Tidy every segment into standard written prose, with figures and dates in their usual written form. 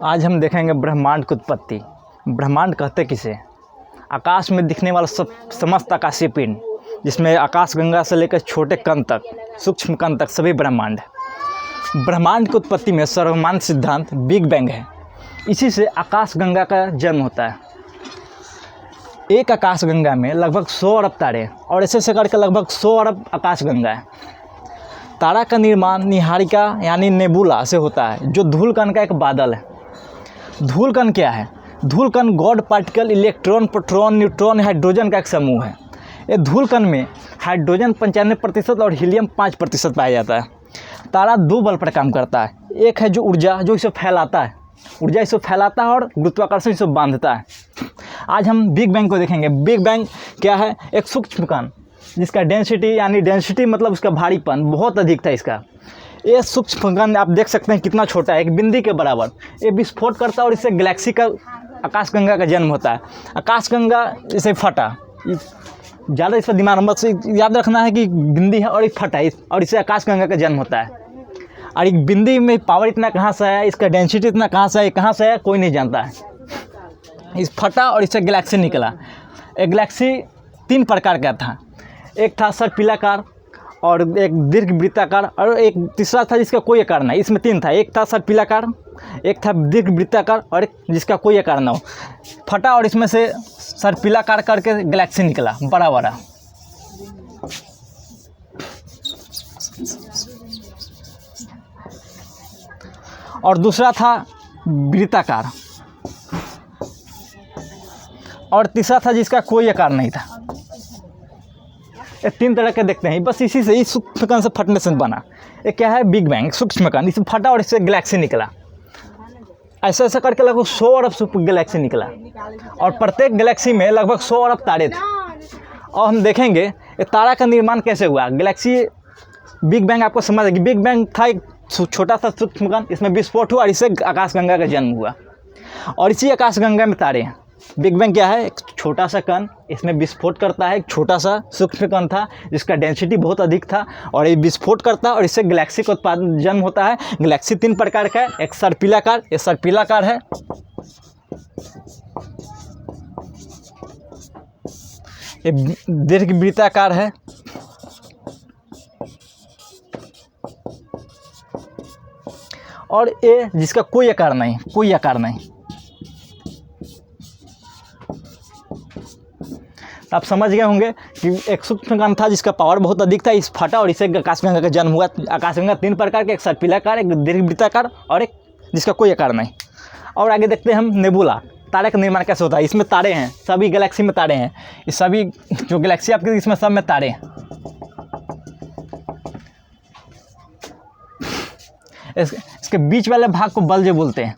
आज हम देखेंगे ब्रह्मांड की उत्पत्ति। ब्रह्मांड कहते किसे? आकाश में दिखने वाला समस्त आकाशीय पिंड, जिसमें आकाशगंगा से लेकर छोटे कण तक, सूक्ष्म कण तक सभी ब्रह्मांड। ब्रह्मांड की उत्पत्ति में सर्वमान्य सिद्धांत बिग बैंग है। इसी से आकाशगंगा का जन्म होता है। एक आकाशगंगा में लगभग 100 अरब तारे और ऐसे करके लगभग 100 अरब आकाशगंगा है। तारा का निर्माण निहारिका यानी नेबुला से होता है, जो धूलकण का एक बादल है। धूलकण क्या है? धूलकण God particle, electron, proton, neutron, hydrogen का एक समूह है। ये धूलकण में हाइड्रोजन 95% और हीलियम 5% पाया जाता है। तारा दो बल पर काम करता है। एक है जो ऊर्जा, जो इसे फैलाता है, ऊर्जा इसे फैलाता है, और गुरुत्वाकर्षण इसे बांधता है। आज हम बिग बैंग को देखेंगे। बिग बैंग क्या है? एक सूक्ष्म कण जिसका डेंसिटी मतलब उसका भारीपन बहुत अधिक था इसका। ये सूक्ष्म कण आप देख सकते हैं कितना छोटा है, एक बिंदी के बराबर। ये विस्फोट करता है और इससे गैलेक्सी का, आकाशगंगा का जन्म होता है। आकाशगंगा इसे फटा, ज़्यादा इस पर दिमाग मत से याद रखना है कि बिंदी है और ये फटा है, और इससे आकाशगंगा का जन्म होता है। और एक बिंदी में पावर इतना कहाँ से आया, इसका डेंसिटी इतना कहाँ से आया, कोई नहीं जानता है। इस फटा और इससे गैलेक्सी निकला। एक गैलेक्सी 3 प्रकार का था। एक था सर्पिलाकार, और एक दीर्घवृत्ताकार, और एक तीसरा था जिसका कोई आकार नहीं। इसमें 3 था। एक था सर्पिलाकार, एक था दीर्घवृत्ताकार, और एक जिसका कोई आकार ना हो। फटा और इसमें से सर्पिलाकार करके गैलेक्सी निकला बड़ा बड़ा। और दूसरा था वृत्ताकार, और तीसरा था जिसका कोई आकार नहीं था। ये 3 तरह के देखते हैं। बस इसी से, इस सूक्ष्म कण से फटने से बना। ये क्या है? बिग बैंग, सूक्ष्म कण। इसमें फटा और इससे गैलेक्सी निकला। ऐसा करके लगभग 100 अरब गैलेक्सी निकला, और प्रत्येक गैलेक्सी में लगभग 100 अरब तारे थे। और हम देखेंगे ये तारा का निर्माण कैसे हुआ। गैलेक्सी बिग बैंग आपको समझ आएगी। बिग बैंग था एक छोटा सा सूक्ष्म कण, इसमें विस्फोट हुआ और इससे आकाशगंगा का जन्म हुआ। और इसी आकाशगंगा में तारे हैं। बिग बैंग क्या है? एक छोटा सा कण, इसमें विस्फोट करता है। एक छोटा सा सूक्ष्म कण था जिसका डेंसिटी बहुत अधिक था, और ये विस्फोट करता है और इससे गैलेक्सी का उत्पादन जन्म होता है। गैलेक्सी 3 प्रकार का है। एक सर्पिलाकार, ये सर्पिलाकार है। ये दीर्घवृत्ताकार है। और ये जिसका कोई आकार नहीं, कोई आकार नहीं। आप समझ गए होंगे कि एक सूक्ष्म कण था जिसका पावर बहुत अधिक था, इस फटा और इससे आकाशगंगा का जन्म हुआ। आकाशगंगा 3 प्रकार के, एक सर्पिलाकार, एक दीर्घवृत्ताकार, और एक जिसका कोई आकार नहीं। और आगे देखते हैं हम नेबुला। तारे का निर्माण कैसे होता है। इसमें तारे हैं, सभी गैलेक्सी में तारे हैं। ये सभी जो गैलेक्सी आपके, इसमें सब में तारे हैं। इसके बीच वाले भाग को बल्ज बोलते हैं।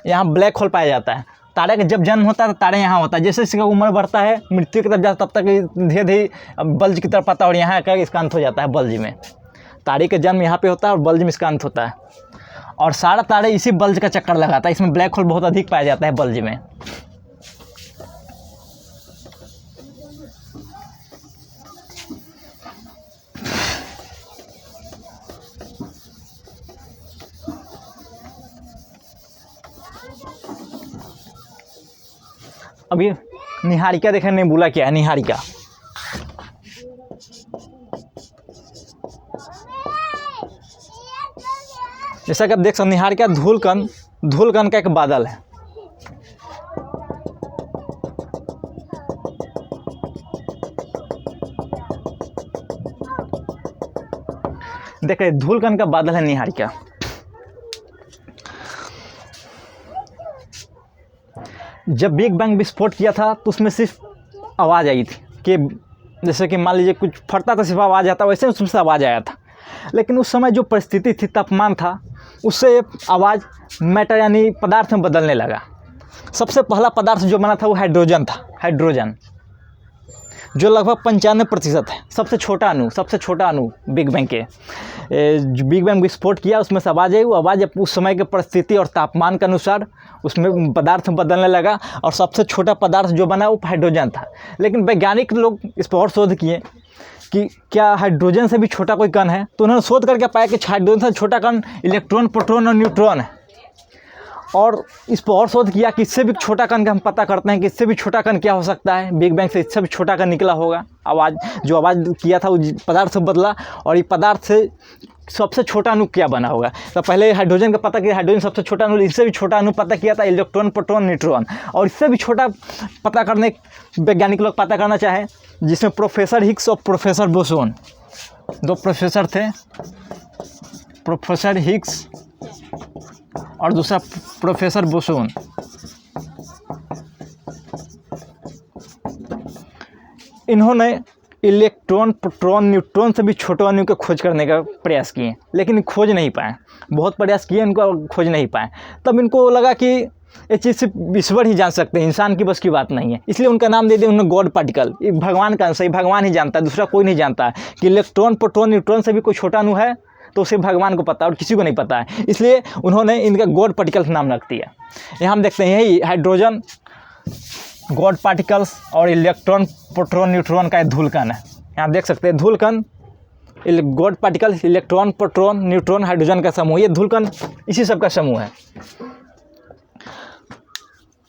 यहाँ ब्लैक होल पाया जाता है। तारे का जब जन्म होता है तो तारे यहाँ होता है। जैसे इसका उम्र बढ़ता है, मृत्यु की तरफ जाता है, तब तक धीरे धीरे बल्ज की तरफ आता है, और यहाँ आकर इसका अंत हो जाता है बल्ज में। तारे का जन्म यहाँ पे होता है और बल्ज में इसका अंत होता है। और सारा तारे इसी बल्ज का चक्कर लगाता है। इसमें ब्लैक होल बहुत अधिक पाया जाता है बल्ज में। अभी निहारिका देखें, नेबुला क्या है? निहारिका जैसा कि आप देख सकते हैं, निहारिका धूलकण का एक बादल है। देख रहे, धूलकण का बादल है निहारिका। जब बिग बैंग विस्फोट किया था तो उसमें सिर्फ आवाज़ आई थी, कि जैसे कि मान लीजिए कुछ फटता था, सिर्फ आवाज़ आता, वैसे उसमें से आवाज़ आया था। लेकिन उस समय जो परिस्थिति थी, तापमान था, उससे आवाज़ मैटर यानी पदार्थ में बदलने लगा। सबसे पहला पदार्थ जो बना था वो हाइड्रोजन था। हाइड्रोजन जो लगभग 95% है। सबसे छोटा अणु बिग बैंग के, जो बिग बैंग विस्फोट किया उसमें से आवाज़ आई। वो आवाज़ उस समय के परिस्थिति और तापमान के अनुसार उसमें पदार्थ बदलने लगा, और सबसे छोटा पदार्थ जो बना वो हाइड्रोजन था। लेकिन वैज्ञानिक लोग इस पर और शोध किए कि क्या हाइड्रोजन से भी छोटा कोई कण है, तो उन्होंने शोध करके पाया कि हाइड्रोजन से छोटा कण इलेक्ट्रॉन, प्रोटॉन और न्यूट्रॉन है। और इस पर और शोध किया कि इससे भी छोटा कण का हम पता करते हैं कि इससे भी छोटा कण क्या हो सकता है, बिग बैंग से इससे भी छोटा कण निकला होगा। आवाज़ किया था वो पदार्थ से बदला, और ये पदार्थ से सबसे छोटा अणु क्या बना होगा। तो पहले हाइड्रोजन का पता किया, हाइड्रोजन सबसे छोटा अणु, इससे भी छोटा अणु पता किया था इलेक्ट्रॉन, प्रोटॉन, न्यूट्रॉन। और इससे भी छोटा पता करने वैज्ञानिक लोग पता करना चाहे, जिसमें प्रोफेसर हिग्स और प्रोफेसर बोसोन, दो प्रोफेसर थे, प्रोफेसर हिग्स और दूसरा प्रोफेसर बोसोन। इन्होंने इलेक्ट्रॉन, प्रोटॉन, न्यूट्रॉन से भी छोटे अणु की खोज करने का प्रयास किए, लेकिन खोज नहीं पाए। बहुत प्रयास किए, इनको खोज नहीं पाए। तब इनको लगा कि ये चीज़ सिर्फ ईश्वर ही जान सकते हैं, इंसान की बस की बात नहीं है। इसलिए उनका नाम दे दिया उन्होंने गॉड पार्टिकल। ये भगवान का अंश है, भगवान ही जानता है, दूसरा कोई नहीं जानता है कि इलेक्ट्रॉन, प्रोटॉन, न्यूट्रॉन से भी कोई छोटा अणु है, तो उसे भगवान को पता है और किसी को नहीं पता है। इसलिए उन्होंने इनका गॉड पार्टिकल नाम रख दिया। यहाँ हम देखते हैं यही हाइड्रोजन, गॉड पार्टिकल्स और इलेक्ट्रॉन, प्रोटॉन, न्यूट्रॉन का धूलकण है। यहाँ देख सकते हैं धूलकण, God particle, electron, proton, neutron, hydrogen का समूह, ये धूलकण इसी सब का समूह है।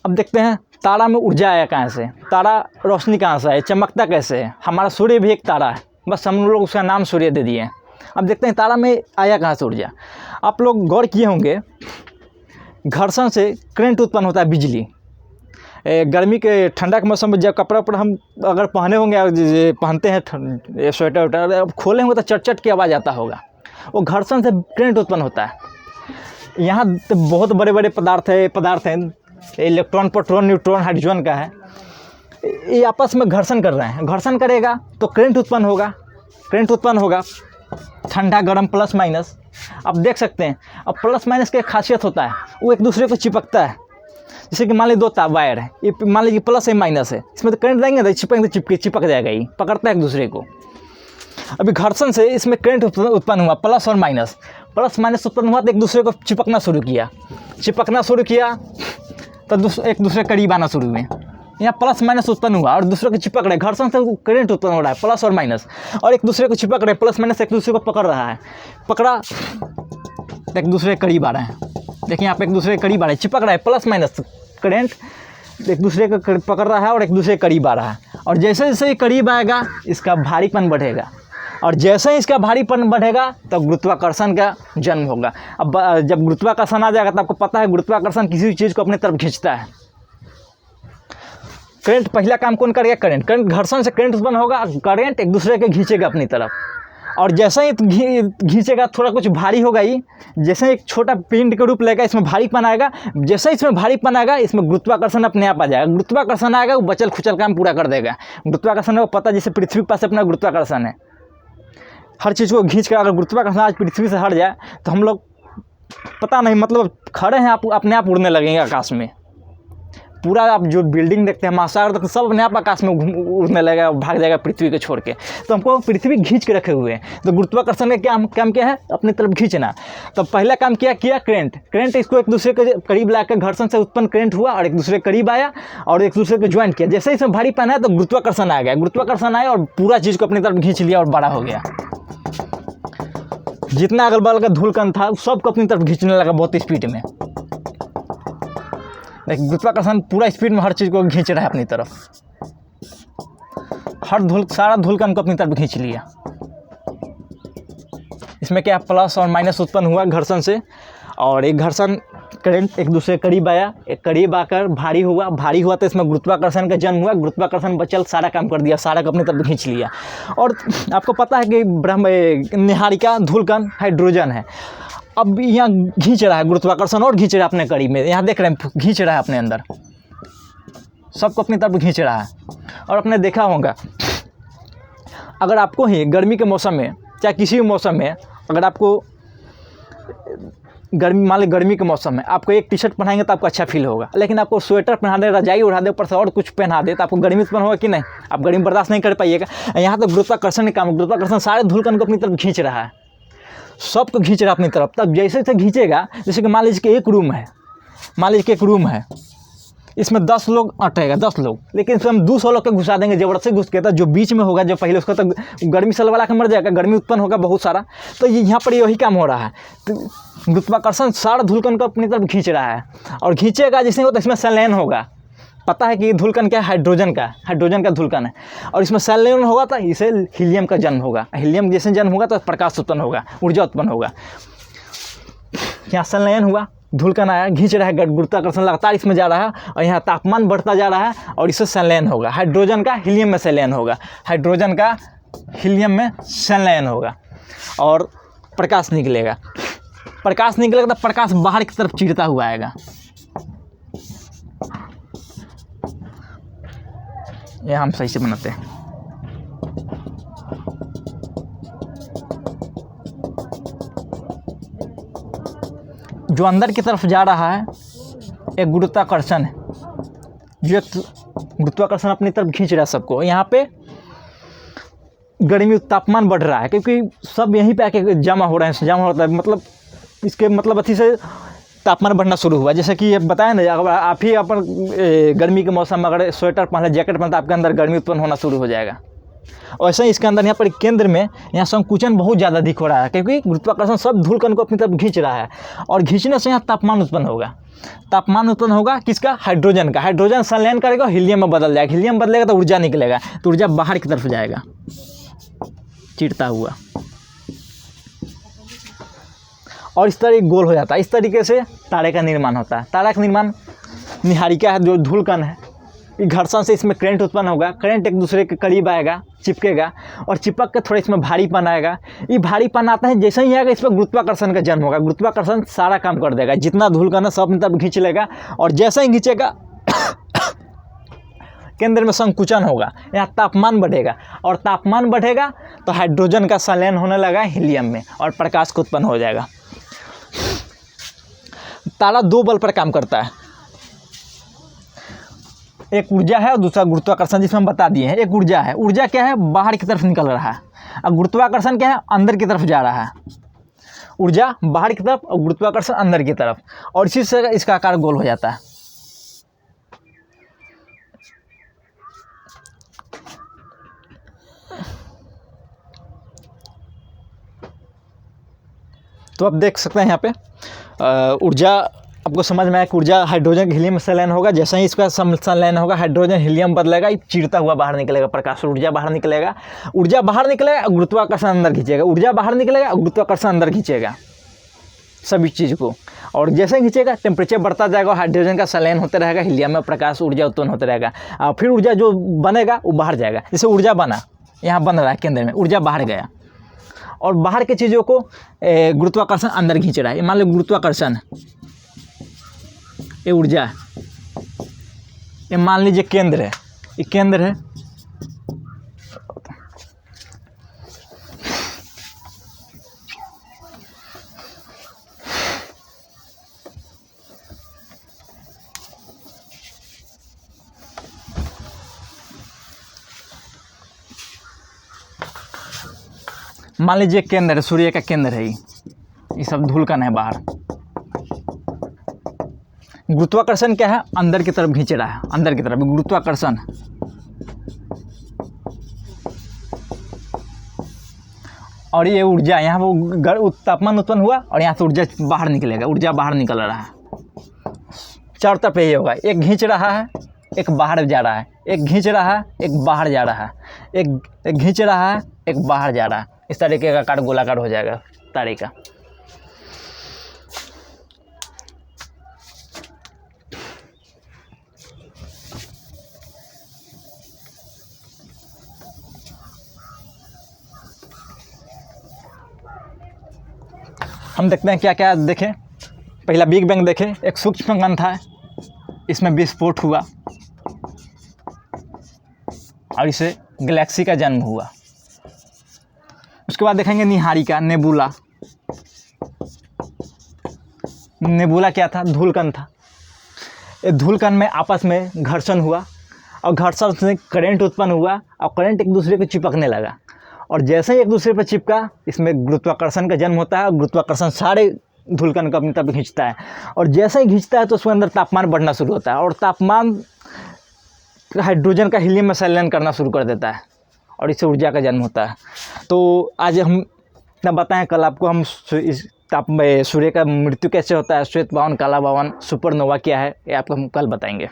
अब देखते हैं तारा में ऊर्जा आया कहाँ से, तारा रोशनी कहाँ से है, चमकता कैसे है। हमारा सूर्य भी एक तारा है, बस हम लोग उसका नाम सूर्य दे दिए हैं। अब देखते हैं तारा में आया कहाँ से ऊर्जा। आप लोग गौर किए होंगे, घर्षण से करंट उत्पन्न होता है, बिजली। गर्मी के ठंडा के मौसम में जब कपड़ा वपड़ा हम अगर पहने होंगे, पहनते हैं स्वेटर वेटर, अब खोले होंगे तो चट चट की आवाज़ आता होगा, वो घर्षण से करंट उत्पन्न होता है। यहाँ तो बहुत बड़े बड़े पदार्थ हैं, इलेक्ट्रॉन, प्रोटॉन, न्यूट्रॉन, हाइड्रोजन का है, ये आपस में घर्षण कर रहे हैं। घर्षण करेगा तो करंट उत्पन्न होगा, ठंडा गर्म, प्लस माइनस। अब देख सकते हैं, अब प्लस माइनस की एक खासियत होता है, वो एक दूसरे को चिपकता है। जैसे कि मान लीजिए दो वायर है, ये मान लीजिए प्लस है माइनस है, इसमें तो करंट देंगे तो चिपक जाएगा, ये पकड़ता है एक दूसरे को। अभी घर्षण से इसमें करंट उत्पन्न हुआ, प्लस और माइनस, प्लस माइनस उत्पन्न हुआ तो एक दूसरे को चिपकना शुरू किया तो एक दूसरे करीब आना शुरू हुए। यहाँ प्लस माइनस उत्पन्न हुआ और दूसरे को चिपक रहे, घर्षण से करंट उत्पन्न हो रहा है, प्लस और माइनस, और एक दूसरे को चिपक रहे, प्लस माइनस एक दूसरे को पकड़ रहा है, एक दूसरे के करीब आ रहे हैं। देखिए यहाँ पे एक दूसरे के करीब आ रहे हैं, चिपक रहा है, प्लस माइनस करंट एक दूसरे को पकड़ रहा है और एक दूसरे के करीब आ रहा है। और जैसे जैसे ये करीब आएगा, इसका भारीपन बढ़ेगा, और जैसे ही इसका भारीपन बढ़ेगा तो गुरुत्वाकर्षण का जन्म होगा। अब जब गुरुत्वाकर्षण आ जाएगा तो आपको पता है गुरुत्वाकर्षण किसी भी चीज़ को अपने तरफ खींचता है। करंट पहला काम कौन करेगा? करंट घर्षण से करंट उत्पन्न होगा, करंट एक दूसरे के खींचेगा अपनी तरफ, और जैसे ही खींचेगा थोड़ा कुछ भारी होगा, ही जैसे एक छोटा पिंड के रूप लेगा, इसमें भारीपन आएगा। जैसे इसमें भारीपन आएगा, इसमें गुरुत्वाकर्षण अपने आप आ जाएगा। गुरुत्वाकर्षण आएगा, वो बचल खुचल काम पूरा कर देगा। गुरुत्वाकर्षण है वो पता, जैसे पृथ्वी के पास अपना गुरुत्वाकर्षण है, हर चीज़ को खींच कर, अगर गुरुत्वाकर्षण आज पृथ्वी से हट जाए तो हम लोग पता नहीं, मतलब खड़े हैं, आप अपने आप उड़ने लगेंगे आकाश में। पूरा आप जो बिल्डिंग देखते हैं, महासागर तक सब अपने आप आकाश में उड़ने लगेगा, भाग जाएगा पृथ्वी को छोड़ के। तो हमको पृथ्वी खींच के रखे हुए हैं। तो गुरुत्वाकर्षण का काम क्या है? अपनी तरफ खींचना। तो पहला काम किया करंट इसको एक दूसरे के करीब लाकर घर्षण से उत्पन्न करंट हुआ और एक दूसरे के करीब आया और एक दूसरे को ज्वाइन किया। जैसे इसमें भारीपन है तो गुरुत्वाकर्षण आ गया, गुरुत्वाकर्षण आया और पूरा चीज़ को अपनी तरफ खींच लिया और बड़ा हो गया। जितना अगल बगल का धूलकण था सबको अपनी तरफ खींचने लगा बहुत स्पीड में। गुरुत्वाकर्षण पूरा स्पीड में हर चीज़ को खींच रहा है अपनी तरफ, सारा धूलकण को अपनी तरफ खींच लिया। इसमें क्या प्लस और माइनस उत्पन्न हुआ घर्षण से, और एक घर्षण करंट एक दूसरे के करीब आया, एक करीब आकर भारी हुआ तो इसमें गुरुत्वाकर्षण का जन्म हुआ। गुरुत्वाकर्षण बचल सारा काम कर दिया, सारा को अपनी तरफ खींच लिया। और आपको पता है कि निहारिका धूलकण हाइड्रोजन है। अब यहाँ खींच रहा है गुरुत्वाकर्षण और खींच रहा है अपने करीब में, यहाँ देख रहे हैं खींच रहा है अपने अंदर, सबको अपनी तरफ खींच रहा है। और आपने देखा होगा, अगर आपको ही गर्मी के मौसम में, चाहे किसी भी मौसम में, अगर आपको मान ली गर्मी के मौसम में आपको एक टी शर्ट पहनाएंगे तो आपको अच्छा फील होगा, लेकिन आपको स्वेटर पहना दे, रजाई उड़ा दे, ऊपर से और कुछ पहना दे तो आपको गर्मी उत्पन्न होगा कि नहीं? आप गर्मी बर्दाश्त नहीं कर पाइएगा। यहाँ तो गुरुत्वाकर्षण का काम, गुरुत्वाकर्षण सारे धूलकण को अपनी तरफ खींच रहा है, सबको खींच रहा है अपनी तरफ। तब जैसे जैसे खींचेगा, जैसे कि मान लीजिए कि एक रूम है, इसमें 10 लोग अटेगा, 10 लोग, लेकिन इसमें हम 200 लोग के घुसा देंगे ज़बरदस्ती घुस के। तो जो बीच में होगा, जो पहले उसका तो गर्मी सलवाला के मर जाएगा, गर्मी उत्पन्न होगा बहुत सारा। तो ये यहाँ पर यही काम हो रहा है। तो गुरुत्वाकर्षण सारा धूलकण को अपनी तरफ खींच रहा है, और खींचेगा जिसमें हो तो इसमें संलयन होगा। पता है कि ये धूलकण क्या है? हाइड्रोजन का धूलकण है, और इसमें संलयन होगा तो इसे हीलियम का जन्म होगा। हीलियम जैसे जन्म होगा तो प्रकाश उत्पन्न होगा, ऊर्जा उत्पन्न होगा। यहाँ संलयन हुआ, धूलकण आया, खींच रहा है, गुरुत्वाकर्षण लगातार इसमें जा रहा है, और यहाँ तापमान बढ़ता जा रहा है, और इससे संलयन होगा। हाइड्रोजन का हीलियम में संलयन होगा, हाइड्रोजन का हीलियम में संलयन होगा, और प्रकाश निकलेगा। प्रकाश निकलेगा तो प्रकाश बाहर की तरफ चीरता हुआ आएगा। ये हम सही से बनाते हैं। जो अंदर की तरफ जा रहा है एक गुरुत्वाकर्षण है, जो गुरुत्वाकर्षण अपनी तरफ खींच रहा है सबको। यहाँ पे गर्मी तापमान बढ़ रहा है, क्योंकि सब यहीं पे आके जमा हो रहे हैं, जमा होता है, मतलब इसके मतलब अथी से तापमान बढ़ना शुरू हुआ। जैसे कि ये बताया ना, अगर आप ही अपन गर्मी के मौसम में अगर स्वेटर पहने, जैकेट पहने, तो आपके अंदर गर्मी उत्पन्न होना शुरू हो जाएगा। और ऐसे ही इसके अंदर यहाँ पर केंद्र में यहाँ संकुचन बहुत ज़्यादा अधिक हो रहा है, क्योंकि गुरुत्वाकर्षण सब धूलकण को अपनी तरफ खींच रहा है, और खींचने से यहाँ तापमान उत्पन्न होगा। तापमान उत्पन्न होगा किसका? हाइड्रोजन का। हाइड्रोजन संलयन करेगा, हीलियम में बदल जाएगा, हीलियम बदलेगा तो ऊर्जा निकलेगा, तो ऊर्जा बाहर की तरफ जाएगा चिरता हुआ, और इस तरह गोल हो जाता है। इस तरीके से तारे का निर्माण होता है। तारा का निर्माण निहारिका है, जो धूलकण है, घर्षण से इसमें करंट उत्पन्न होगा। करंट एक दूसरे के करीब आएगा, चिपकेगा, और चिपक के थोड़ा इसमें भारीपन आएगा। ये भारीपन आता है, जैसे ही आएगा इस पर गुरुत्वाकर्षण का जन्म होगा। गुरुत्वाकर्षण सारा काम कर देगा, जितना धूलकण है सब अपनी तरफ खींच लेगा, और जैसे ही खींचेगा केंद्र में संकुचन होगा, यहाँ तापमान बढ़ेगा, और तापमान बढ़ेगा तो हाइड्रोजन का संलयन होने लगा हीलियम में, और प्रकाश को उत्पन्न हो जाएगा। तारा 2 बल पर काम करता है, एक ऊर्जा है और दूसरा गुरुत्वाकर्षण, जिसमें हम बता दिए हैं। एक ऊर्जा है, ऊर्जा क्या है? बाहर की तरफ निकल रहा है, और गुरुत्वाकर्षण क्या है? अंदर की तरफ जा रहा है। ऊर्जा बाहर की तरफ और गुरुत्वाकर्षण अंदर की तरफ, और इसी से इसका आकार गोल हो जाता है। तो आप देख सकते हैं यहाँ पे ऊर्जा आपको समझ में आया कि ऊर्जा हाइड्रोजन हीलियम में संलयन होगा। जैसे ही इसका संलयन होगा, हाइड्रोजन हीलियम बदलेगा, ये चिरता हुआ बाहर निकलेगा, प्रकाश ऊर्जा बाहर निकलेगा। ऊर्जा बाहर निकलेगा, गुरुत्वाकर्षण अंदर खींचेगा, ऊर्जा बाहर निकलेगा, गुरुत्वाकर्षण अंदर खींचेगा सभी चीज़ को। और जैसे ही खींचेगा टेम्परेचर बढ़ता जाएगा, हाइड्रोजन का संलयन होते रहेगा, हीलियम में प्रकाश ऊर्जा उत्पन्न होते रहेगा, और फिर ऊर्जा जो बनेगा वो बाहर जाएगा। जैसे ऊर्जा बना, यहाँ बन रहा है केंद्र में, ऊर्जा बाहर गया, और बाहर के चीज़ों को गुरुत्वाकर्षण अंदर खींच रहा है। ये मान लो गुरुत्वाकर्षण, ये ऊर्जा है, ये मान लीजिए केंद्र है, ये केंद्र है, मान लीजिए केंद्र है, सूर्य का केंद्र है, ये सब धूलकण है बाहर। गुरुत्वाकर्षण क्या है? अंदर की तरफ खींच रहा है, अंदर की तरफ गुरुत्वाकर्षण। और ये ऊर्जा, यहाँ वो तापमान उत्पन्न हुआ, और यहाँ से ऊर्जा बाहर निकलेगा, ऊर्जा बाहर निकल रहा है। चारों तरफ यही होगा, एक खींच रहा है, एक बाहर जा रहा है, एक खींच रहा है, एक बाहर जा रहा है, एक खींच रहा है, एक बाहर जा रहा है। इस तरीके का आकार गोलाकार हो जाएगा तारे का। हम देखते हैं क्या क्या देखें। पहला बिग बैंग देखें, एक सूक्ष्म कण था, इसमें विस्फोट हुआ, और इसे गैलेक्सी का जन्म हुआ। उसके बाद देखेंगे निहारिका, नेबुला। नेबुला क्या था? धूलकण था। ये धूलकण में आपस में घर्षण हुआ, और घर्षण से करंट उत्पन्न हुआ, और करंट एक दूसरे को चिपकने लगा, और जैसे ही एक दूसरे पर चिपका, इसमें गुरुत्वाकर्षण का जन्म होता है। और गुरुत्वाकर्षण सारे धूलकण को अपनी तरफ खींचता है, और जैसे ही खींचता है तो उसके अंदर तापमान बढ़ना शुरू होता है, और तापमान हाइड्रोजन का हीलियम में संलयन करना शुरू कर देता है, और इससे ऊर्जा का जन्म होता है। तो आज हम इतना बताएं, कल आपको हम इस सूर्य का मृत्यु कैसे होता है, श्वेत बावन, काला बावन, सुपरनोवा क्या है, ये आपको हम कल बताएंगे।